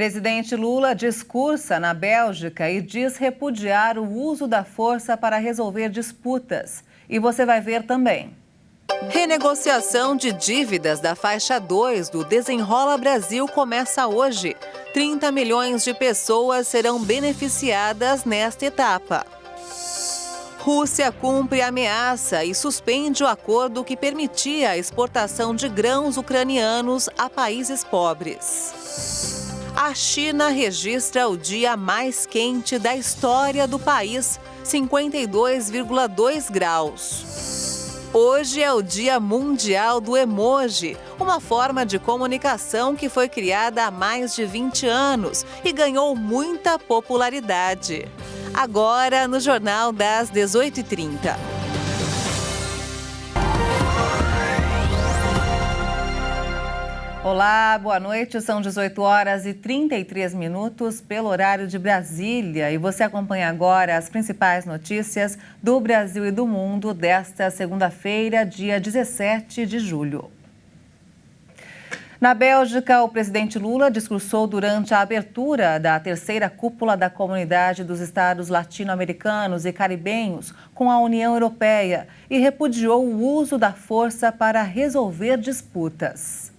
Presidente Lula discursa na Bélgica e diz repudiar o uso da força para resolver disputas. E você vai ver também. Renegociação de dívidas da faixa 2 do Desenrola Brasil começa hoje. 30 milhões de pessoas serão beneficiadas nesta etapa. Rússia cumpre ameaça e suspende o acordo que permitia a exportação de grãos ucranianos a países pobres. A China registra o dia mais quente da história do país, 52,2 graus. Hoje é o Dia Mundial do Emoji, uma forma de comunicação que foi criada há mais de 20 anos e ganhou muita popularidade. Agora, no Jornal das 18h30. Olá, boa noite. São 18h33 pelo horário de Brasília. E você acompanha agora as principais notícias do Brasil e do mundo desta segunda-feira, dia 17 de julho. Na Bélgica, o presidente Lula discursou durante a abertura da terceira cúpula da Comunidade dos Estados Latino-Americanos e Caribenhos com a União Europeia e repudiou o uso da força para resolver disputas.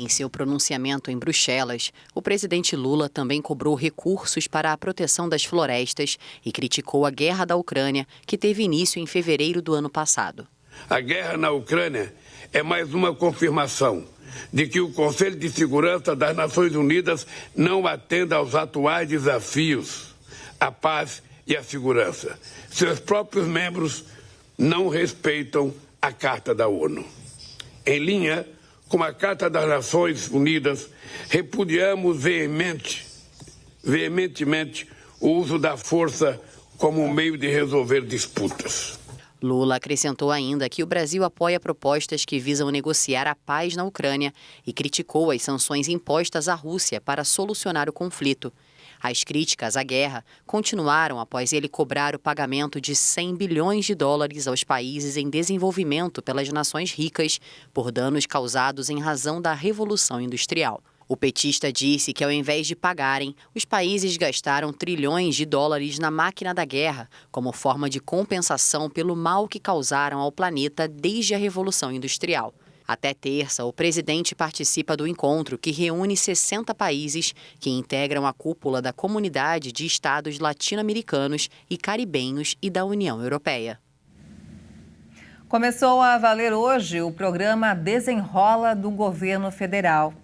Em seu pronunciamento em Bruxelas, o presidente Lula também cobrou recursos para a proteção das florestas e criticou a guerra da Ucrânia, que teve início em fevereiro do ano passado. A guerra na Ucrânia é mais uma confirmação de que o Conselho de Segurança das Nações Unidas não atende aos atuais desafios, à paz e à segurança. Seus próprios membros não respeitam a Carta da ONU. Em linha com a Carta das Nações Unidas, repudiamos veementemente o uso da força como um meio de resolver disputas. Lula acrescentou ainda que o Brasil apoia propostas que visam negociar a paz na Ucrânia e criticou as sanções impostas à Rússia para solucionar o conflito. As críticas à guerra continuaram após ele cobrar o pagamento de 100 bilhões de dólares aos países em desenvolvimento pelas nações ricas por danos causados em razão da Revolução Industrial. O petista disse que, ao invés de pagarem, os países gastaram trilhões de dólares na máquina da guerra como forma de compensação pelo mal que causaram ao planeta desde a Revolução Industrial. Até terça, o presidente participa do encontro que reúne 60 países que integram a cúpula da Comunidade de Estados Latino-Americanos e Caribenhos e da União Europeia. Começou a valer hoje o programa Desenrola do governo federal.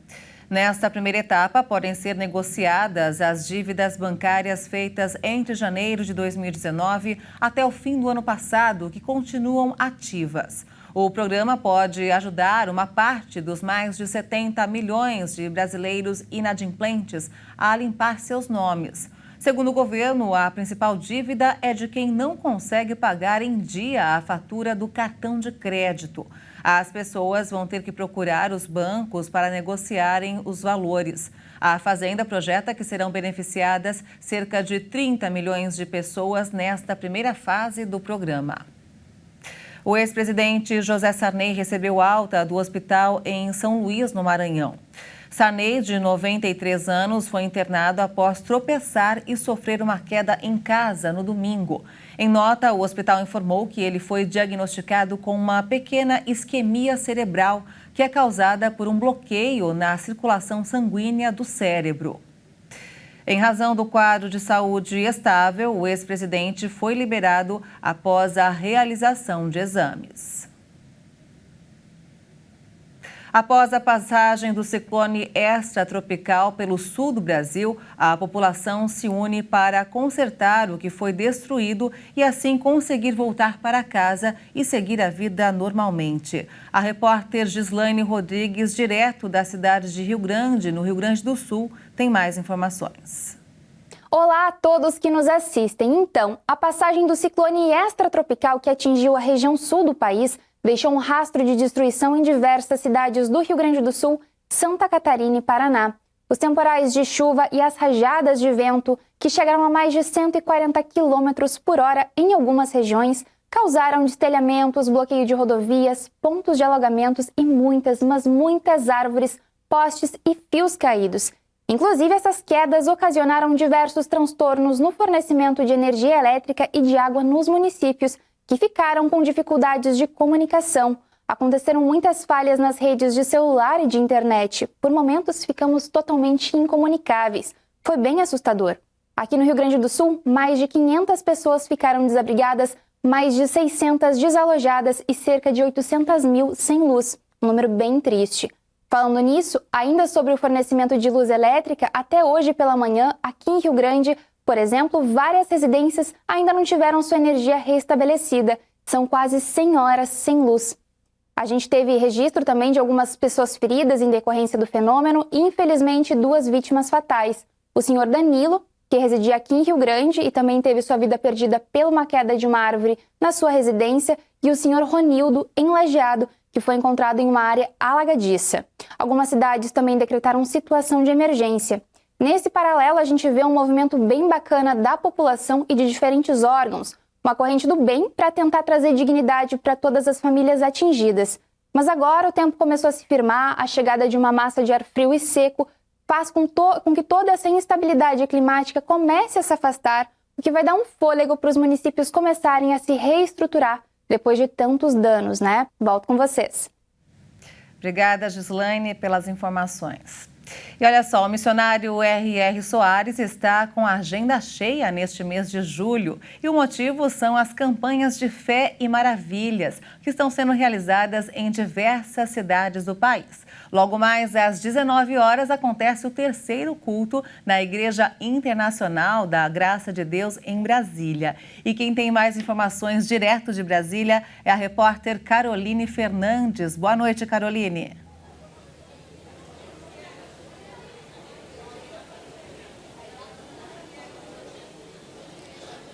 Nesta primeira etapa, podem ser negociadas as dívidas bancárias feitas entre janeiro de 2019 até o fim do ano passado, que continuam ativas. O programa pode ajudar uma parte dos mais de 70 milhões de brasileiros inadimplentes a limpar seus nomes. Segundo o governo, a principal dívida é de quem não consegue pagar em dia a fatura do cartão de crédito. As pessoas vão ter que procurar os bancos para negociarem os valores. A Fazenda projeta que serão beneficiadas cerca de 30 milhões de pessoas nesta primeira fase do programa. O ex-presidente José Sarney recebeu alta do hospital em São Luís, no Maranhão. Sarney, de 93 anos, foi internado após tropeçar e sofrer uma queda em casa no domingo. Em nota, o hospital informou que ele foi diagnosticado com uma pequena isquemia cerebral, que é causada por um bloqueio na circulação sanguínea do cérebro. Em razão do quadro de saúde estável, o ex-presidente foi liberado após a realização de exames. Após a passagem do ciclone extratropical pelo sul do Brasil, a população se une para consertar o que foi destruído e assim conseguir voltar para casa e seguir a vida normalmente. A repórter Gislaine Rodrigues, direto da cidade de Rio Grande, no Rio Grande do Sul, tem mais informações. Olá a todos que nos assistem. Então, a passagem do ciclone extratropical que atingiu a região sul do país deixou um rastro de destruição em diversas cidades do Rio Grande do Sul, Santa Catarina e Paraná. Os temporais de chuva e as rajadas de vento, que chegaram a mais de 140 km por hora em algumas regiões, causaram destelhamentos, bloqueio de rodovias, pontos de alagamentos e muitas, mas muitas árvores, postes e fios caídos. Inclusive, essas quedas ocasionaram diversos transtornos no fornecimento de energia elétrica e de água nos municípios, que ficaram com dificuldades de comunicação. Aconteceram muitas falhas nas redes de celular e de internet. Por momentos, ficamos totalmente incomunicáveis. Foi bem assustador. Aqui no Rio Grande do Sul, mais de 500 pessoas ficaram desabrigadas, mais de 600 desalojadas e cerca de 800 mil sem luz. Um número bem triste. Falando nisso, ainda sobre o fornecimento de luz elétrica, até hoje pela manhã, aqui em Rio Grande, por exemplo, várias residências ainda não tiveram sua energia restabelecida. São quase 100 horas sem luz. A gente teve registro também de algumas pessoas feridas em decorrência do fenômeno e, infelizmente, 2 vítimas fatais. O senhor Danilo, que residia aqui em Rio Grande e também teve sua vida perdida por uma queda de uma árvore na sua residência, e o senhor Ronildo, em Lajeado, que foi encontrado em uma área alagadiça. Algumas cidades também decretaram situação de emergência. Nesse paralelo, a gente vê um movimento bem bacana da população e de diferentes órgãos, uma corrente do bem para tentar trazer dignidade para todas as famílias atingidas. Mas agora o tempo começou a se firmar, a chegada de uma massa de ar frio e seco faz com que toda essa instabilidade climática comece a se afastar, o que vai dar um fôlego para os municípios começarem a se reestruturar depois de tantos danos, né? Volto com vocês. Obrigada, Gislaine, pelas informações. E olha só, o missionário R.R. Soares está com a agenda cheia neste mês de julho. E o motivo são as campanhas de fé e maravilhas que estão sendo realizadas em diversas cidades do país. Logo mais às 19 horas acontece o terceiro culto na Igreja Internacional da Graça de Deus em Brasília. E quem tem mais informações direto de Brasília é a repórter Caroline Fernandes. Boa noite, Caroline.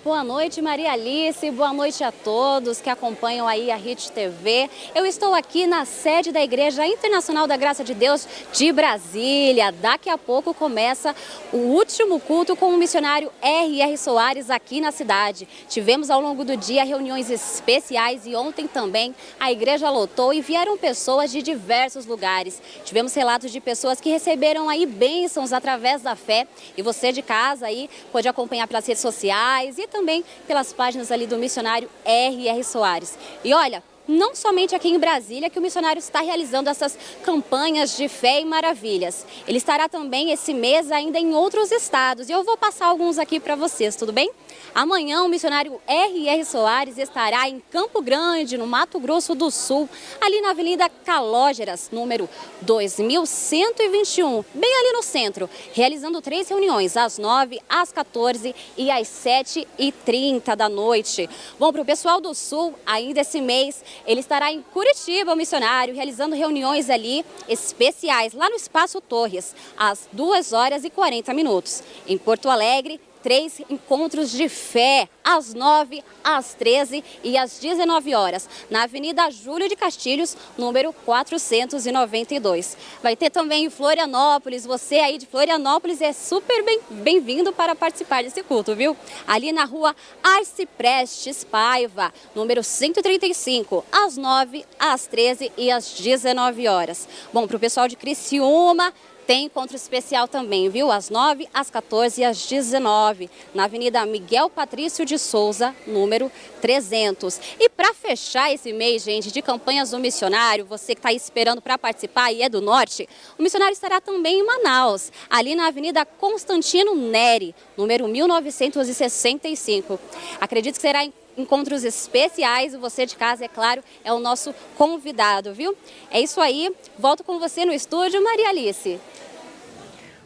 Boa noite, Maria Alice. Boa noite a todos que acompanham aí a Hit TV. Eu estou aqui na sede da Igreja Internacional da Graça de Deus de Brasília. Daqui a pouco começa o último culto com o missionário R.R. Soares aqui na cidade. Tivemos ao longo do dia reuniões especiais e ontem também a igreja lotou e vieram pessoas de diversos lugares. Tivemos relatos de pessoas que receberam aí bênçãos através da fé. E você de casa aí pode acompanhar pelas redes sociais e também pelas páginas ali do missionário R.R. Soares. E olha, não somente aqui em Brasília que o missionário está realizando essas campanhas de fé e maravilhas. Ele estará também esse mês ainda em outros estados e eu vou passar alguns aqui para vocês, tudo bem? Amanhã o missionário R.R. Soares estará em Campo Grande, no Mato Grosso do Sul, ali na Avenida Calógeras, número 2121, bem ali no centro, realizando 3 reuniões, às 9, às 14 e às 7h30 da noite. Bom, para o pessoal do Sul, ainda esse mês, ele estará em Curitiba, o missionário, realizando reuniões ali especiais, lá no Espaço Torres, às 2h40. Em Porto Alegre, 3 encontros de fé, às 9, às 13 e às 19 horas, na Avenida Júlio de Castilhos, número 492. Vai ter também em Florianópolis, você aí de Florianópolis é super bem-vindo para participar desse culto, viu? Ali na rua Arce Prestes Paiva, número 135, às 9, às 13 e às 19 horas. Bom, para o pessoal de Criciúma, tem encontro especial também, viu? Às 9, às 14 e às 19, na Avenida Miguel Patrício de Souza, número 300. E para fechar esse mês, gente, de campanhas do missionário, você que está esperando para participar e é do norte, o missionário estará também em Manaus, ali na Avenida Constantino Neri, número 1965. Acredito que será encontros especiais, e você de casa, é claro, é o nosso convidado, viu? É isso aí, volto com você no estúdio, Maria Alice.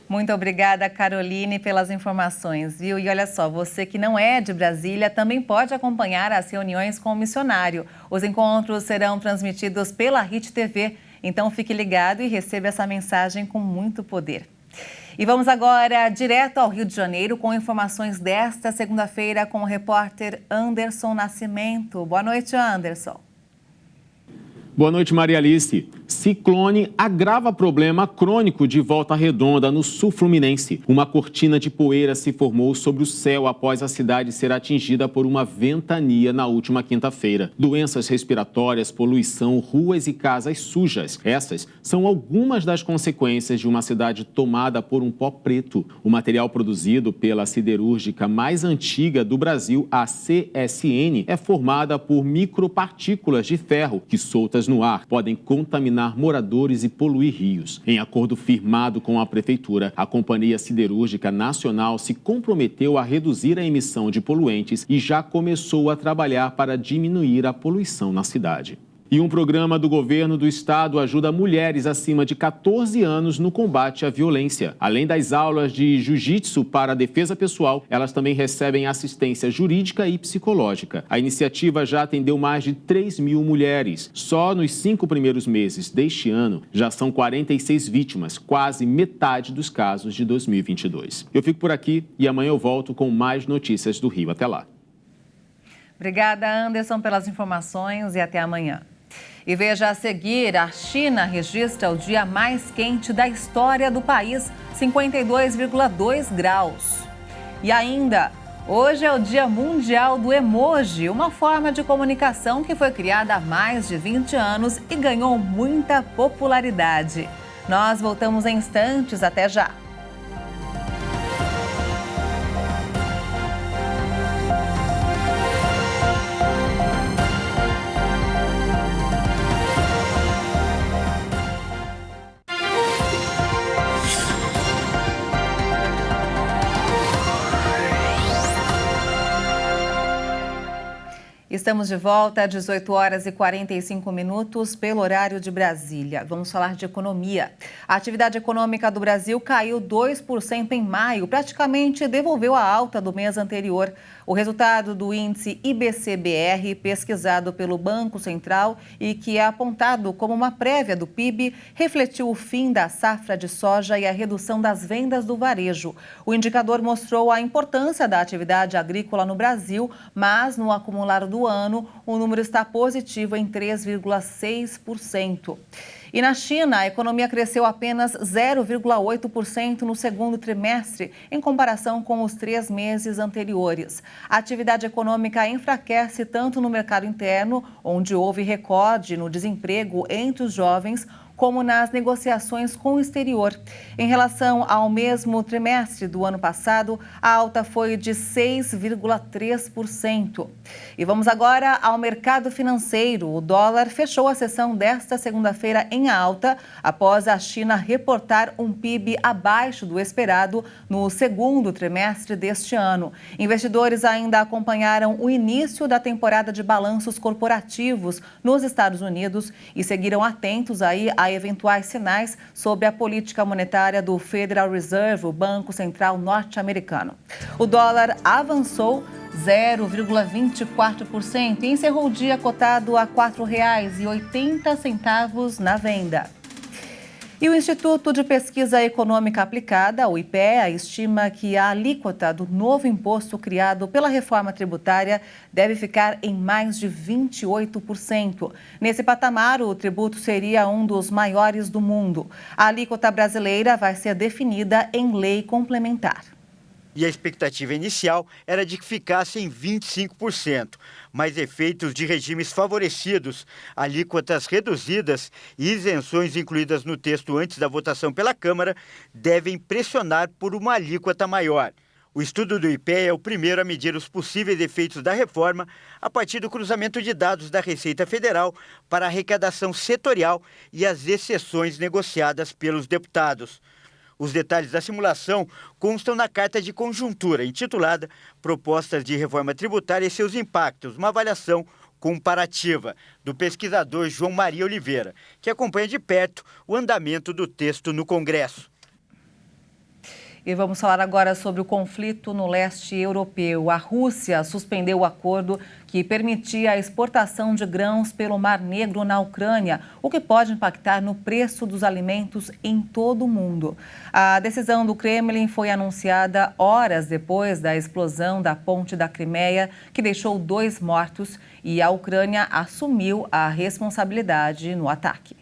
Muito obrigada, Caroline, pelas informações, viu? E olha só, você que não é de Brasília também pode acompanhar as reuniões com o missionário. Os encontros serão transmitidos pela Hit TV, então fique ligado e receba essa mensagem com muito poder. E vamos agora direto ao Rio de Janeiro com informações desta segunda-feira com o repórter Anderson Nascimento. Boa noite, Anderson. Boa noite, Maria Alice. Ciclone agrava problema crônico de Volta Redonda, no sul fluminense. Uma cortina de poeira se formou sobre o céu após a cidade ser atingida por uma ventania na última quinta-feira. Doenças respiratórias, poluição, ruas e casas sujas. Essas são algumas das consequências de uma cidade tomada por um pó preto. O material produzido pela siderúrgica mais antiga do Brasil, a CSN, é formada por micropartículas de ferro que, soltas no ar, podem contaminar moradores e poluir rios. Em acordo firmado com a Prefeitura, a Companhia Siderúrgica Nacional se comprometeu a reduzir a emissão de poluentes e já começou a trabalhar para diminuir a poluição na cidade. E um programa do governo do estado ajuda mulheres acima de 14 anos no combate à violência. Além das aulas de jiu-jitsu para a defesa pessoal, elas também recebem assistência jurídica e psicológica. A iniciativa já atendeu mais de 3.000 mulheres. Só nos 5 primeiros meses deste ano, já são 46 vítimas, quase metade dos casos de 2022. Eu fico por aqui e amanhã eu volto com mais notícias do Rio. Até lá. Obrigada, Anderson, pelas informações e até amanhã. E veja a seguir, a China registra o dia mais quente da história do país, 52,2 graus. E ainda, hoje é o Dia Mundial do Emoji, uma forma de comunicação que foi criada há mais de 20 anos e ganhou muita popularidade. Nós voltamos em instantes, até já. Estamos de volta às 18 horas e 45 minutos pelo horário de Brasília. Vamos falar de economia. A atividade econômica do Brasil caiu 2% em maio, praticamente devolveu a alta do mês anterior. O resultado do índice IBC-BR, pesquisado pelo Banco Central e que é apontado como uma prévia do PIB, refletiu o fim da safra de soja e a redução das vendas do varejo. O indicador mostrou a importância da atividade agrícola no Brasil, mas no acumulado do ano, o número está positivo em 3,6%. E na China, a economia cresceu apenas 0,8% no segundo trimestre, em comparação com os 3 meses anteriores. A atividade econômica enfraquece tanto no mercado interno, onde houve recorde no desemprego entre os jovens, como nas negociações com o exterior. Em relação ao mesmo trimestre do ano passado, a alta foi de 6,3%. E vamos agora ao mercado financeiro. O dólar fechou a sessão desta segunda-feira em alta, após a China reportar um PIB abaixo do esperado no segundo trimestre deste ano. Investidores ainda acompanharam o início da temporada de balanços corporativos nos Estados Unidos e seguiram atentos aí a eventuais sinais sobre a política monetária do Federal Reserve, o Banco Central norte-americano. O dólar avançou 0,24% e encerrou o dia cotado a R$ 4,80 na venda. E o Instituto de Pesquisa Econômica Aplicada, o IPEA, estima que a alíquota do novo imposto criado pela reforma tributária deve ficar em mais de 28%. Nesse patamar, o tributo seria um dos maiores do mundo. A alíquota brasileira vai ser definida em lei complementar. E a expectativa inicial era de que ficasse em 25%, mas efeitos de regimes favorecidos, alíquotas reduzidas e isenções incluídas no texto antes da votação pela Câmara devem pressionar por uma alíquota maior. O estudo do IPEA é o primeiro a medir os possíveis efeitos da reforma a partir do cruzamento de dados da Receita Federal para a arrecadação setorial e as exceções negociadas pelos deputados. Os detalhes da simulação constam na carta de conjuntura, intitulada Propostas de Reforma Tributária e seus Impactos, uma avaliação comparativa, do pesquisador João Maria Oliveira, que acompanha de perto o andamento do texto no Congresso. E vamos falar agora sobre o conflito no leste europeu. A Rússia suspendeu o acordo que permitia a exportação de grãos pelo Mar Negro na Ucrânia, o que pode impactar no preço dos alimentos em todo o mundo. A decisão do Kremlin foi anunciada horas depois da explosão da ponte da Crimeia, que deixou 2 mortos, e a Ucrânia assumiu a responsabilidade no ataque.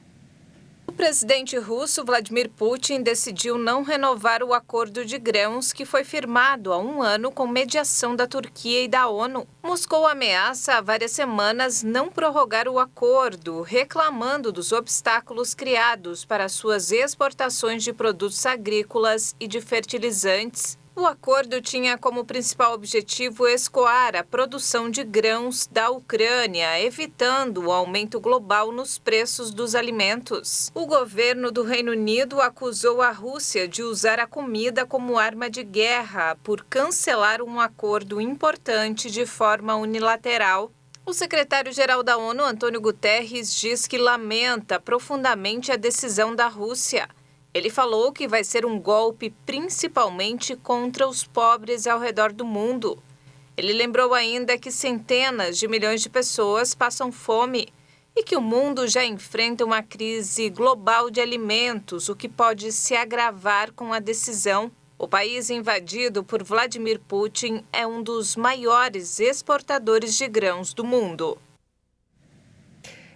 O presidente russo Vladimir Putin decidiu não renovar o acordo de grãos que foi firmado há um ano com mediação da Turquia e da ONU. Moscou ameaça há várias semanas não prorrogar o acordo, reclamando dos obstáculos criados para suas exportações de produtos agrícolas e de fertilizantes. O acordo tinha como principal objetivo escoar a produção de grãos da Ucrânia, evitando o aumento global nos preços dos alimentos. O governo do Reino Unido acusou a Rússia de usar a comida como arma de guerra por cancelar um acordo importante de forma unilateral. O secretário-geral da ONU, Antônio Guterres, diz que lamenta profundamente a decisão da Rússia. Ele falou que vai ser um golpe principalmente contra os pobres ao redor do mundo. Ele lembrou ainda que centenas de milhões de pessoas passam fome e que o mundo já enfrenta uma crise global de alimentos, o que pode se agravar com a decisão. O país invadido por Vladimir Putin é um dos maiores exportadores de grãos do mundo.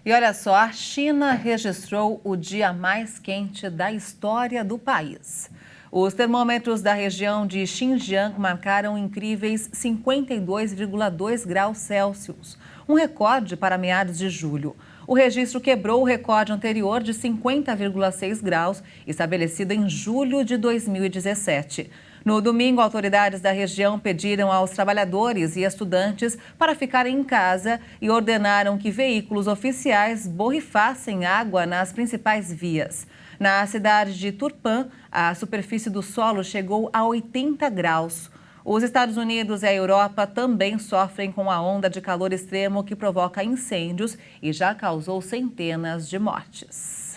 E olha só, a China registrou o dia mais quente da história do país. Os termômetros da região de Xinjiang marcaram incríveis 52,2 graus Celsius, um recorde para meados de julho. O registro quebrou o recorde anterior de 50,6 graus, estabelecido em julho de 2017. No domingo, autoridades da região pediram aos trabalhadores e estudantes para ficarem em casa e ordenaram que veículos oficiais borrifassem água nas principais vias. Na cidade de Turpan, a superfície do solo chegou a 80 graus. Os Estados Unidos e a Europa também sofrem com a onda de calor extremo que provoca incêndios e já causou centenas de mortes.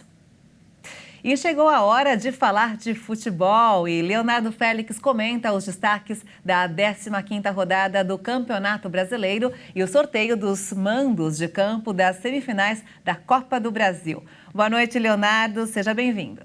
E chegou a hora de falar de futebol e Leonardo Félix comenta os destaques da 15ª rodada do Campeonato Brasileiro e o sorteio dos mandos de campo das semifinais da Copa do Brasil. Boa noite, Leonardo. Seja bem-vindo.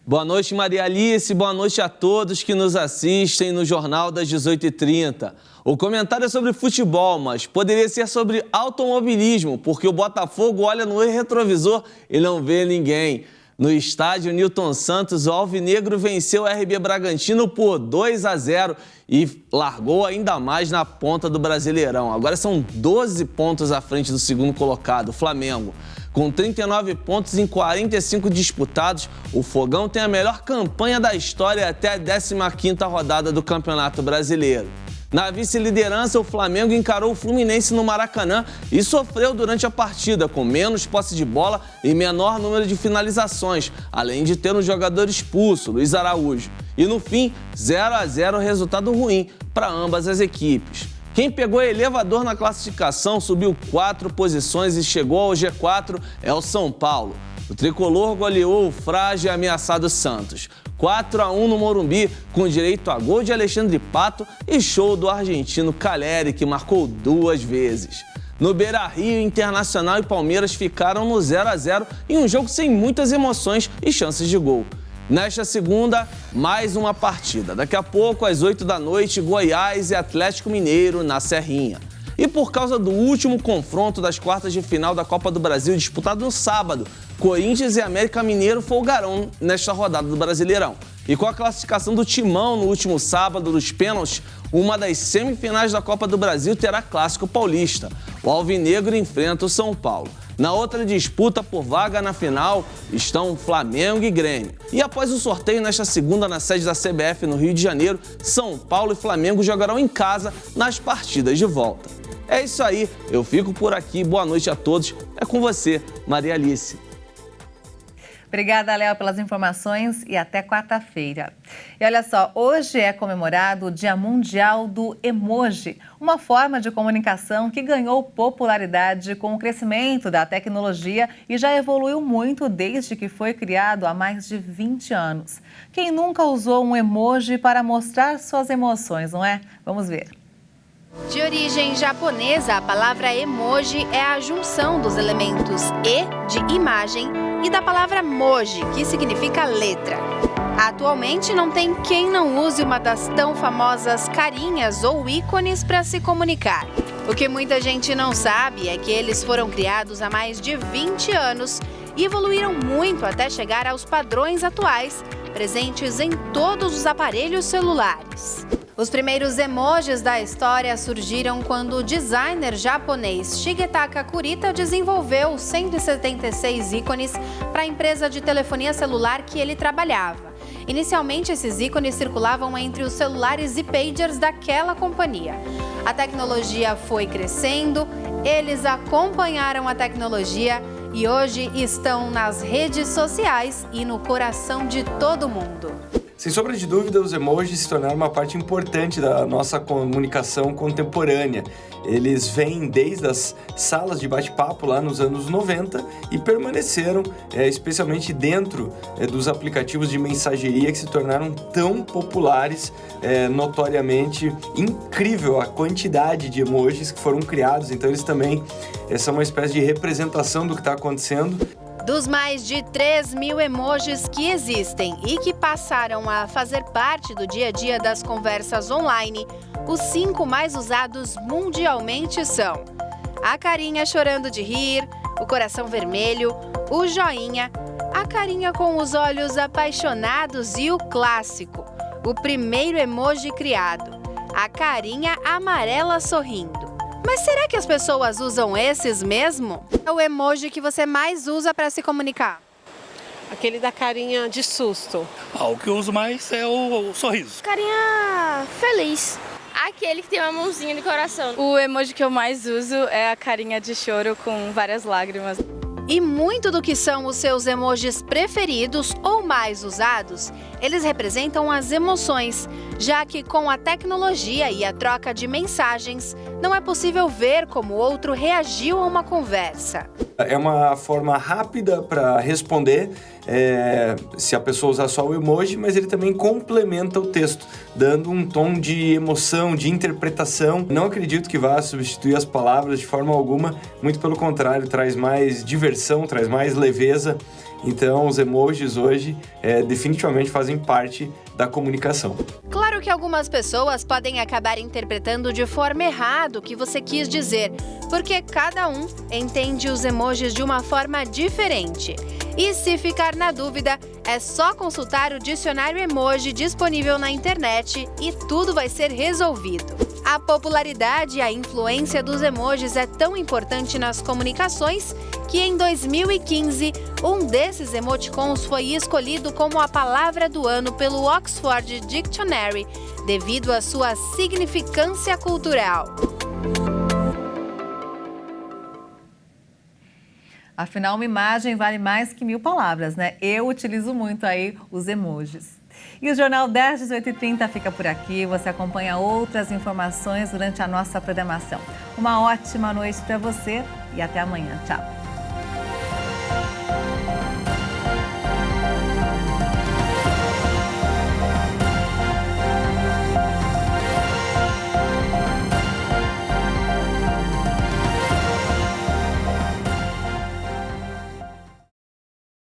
Boa noite, Maria Alice. Boa noite a todos que nos assistem no Jornal das 18h30. O comentário é sobre futebol, mas poderia ser sobre automobilismo, porque o Botafogo olha no retrovisor e não vê ninguém. No estádio Newton Santos, o Alvinegro venceu o RB Bragantino por 2-0 e largou ainda mais na ponta do Brasileirão. Agora são 12 pontos à frente do segundo colocado, o Flamengo. Com 39 pontos em 45 disputados, o Fogão tem a melhor campanha da história até a 15ª rodada do Campeonato Brasileiro. Na vice-liderança, o Flamengo encarou o Fluminense no Maracanã e sofreu durante a partida, com menos posse de bola e menor número de finalizações, além de ter um jogador expulso, Luiz Araújo. E no fim, 0-0, resultado ruim para ambas as equipes. Quem pegou elevador na classificação, subiu 4 posições e chegou ao G4 é o São Paulo. O tricolor goleou o frágil e ameaçado Santos. 4-1 no Morumbi, com direito a gol de Alexandre Pato e show do argentino Caleri, que marcou 2 vezes. No Beira-Rio, Internacional e Palmeiras ficaram no 0-0 em um jogo sem muitas emoções e chances de gol. Nesta segunda, mais uma partida. Daqui a pouco, às 8 da noite, Goiás e Atlético Mineiro na Serrinha. E por causa do último confronto das quartas de final da Copa do Brasil, disputado no sábado, Corinthians e América Mineiro folgarão nesta rodada do Brasileirão. E com a classificação do Timão no último sábado dos pênaltis, uma das semifinais da Copa do Brasil terá clássico paulista. O Alvinegro enfrenta o São Paulo. Na outra disputa por vaga na final estão Flamengo e Grêmio. E após o sorteio nesta segunda na sede da CBF no Rio de Janeiro, São Paulo e Flamengo jogarão em casa nas partidas de volta. É isso aí, eu fico por aqui. Boa noite a todos. É com você, Maria Alice. Obrigada, Léo, pelas informações e até quarta-feira. E olha só, hoje é comemorado o Dia Mundial do Emoji, uma forma de comunicação que ganhou popularidade com o crescimento da tecnologia e já evoluiu muito desde que foi criado há mais de 20 anos. Quem nunca usou um emoji para mostrar suas emoções, não é? Vamos ver. De origem japonesa, a palavra emoji é a junção dos elementos e, de imagem, e da palavra moji, que significa letra. Atualmente, não tem quem não use uma das tão famosas carinhas ou ícones para se comunicar. O que muita gente não sabe é que eles foram criados há mais de 20 anos e evoluíram muito até chegar aos padrões atuais, presentes em todos os aparelhos celulares. Os primeiros emojis da história surgiram quando o designer japonês Shigetaka Kurita desenvolveu 176 ícones para a empresa de telefonia celular que ele trabalhava. Inicialmente, esses ícones circulavam entre os celulares e pagers daquela companhia. A tecnologia foi crescendo, eles acompanharam a tecnologia e hoje estão nas redes sociais e no coração de todo mundo. Sem sombra de dúvida, os emojis se tornaram uma parte importante da nossa comunicação contemporânea. Eles vêm desde as salas de bate-papo lá nos anos 90 e permaneceram, especialmente dentro dos aplicativos de mensageria que se tornaram tão populares, notoriamente incrível a quantidade de emojis que foram criados. Então eles também são uma espécie de representação do que está acontecendo. Dos mais de 3.000 emojis que existem e que passaram a fazer parte do dia a dia das conversas online, os 5 mais usados mundialmente são a carinha chorando de rir, o coração vermelho, o joinha, a carinha com os olhos apaixonados e o clássico, o primeiro emoji criado, a carinha amarela sorrindo. Mas será que as pessoas usam esses mesmo? É o emoji que você mais usa para se comunicar? Aquele da carinha de susto. O que eu uso mais é o sorriso. Carinha feliz. Aquele que tem uma mãozinha de coração. O emoji que eu mais uso é a carinha de choro com várias lágrimas. E muito do que são os seus emojis preferidos ou mais usados, eles representam as emoções, já que com a tecnologia e a troca de mensagens, não é possível ver como o outro reagiu a uma conversa. É uma forma rápida para responder, se a pessoa usar só o emoji, mas ele também complementa o texto, dando um tom de emoção, de interpretação. Não acredito que vá substituir as palavras de forma alguma, muito pelo contrário, traz mais diversão, traz mais leveza. Então, os emojis hoje definitivamente fazem parte da comunicação. Claro que algumas pessoas podem acabar interpretando de forma errada o que você quis dizer, porque cada um entende os emojis de uma forma diferente. E se ficar na dúvida, é só consultar o dicionário emoji disponível na internet e tudo vai ser resolvido. A popularidade e a influência dos emojis é tão importante nas comunicações que em 2015, um desses emoticons foi escolhido como a palavra do ano pelo Oxford Dictionary, devido à sua significância cultural. Afinal, uma imagem vale mais que 1000 palavras, né? Eu utilizo muito aí os emojis. E o Jornal 10, 18h30 fica por aqui. Você acompanha outras informações durante a nossa programação. Uma ótima noite para você e até amanhã. Tchau.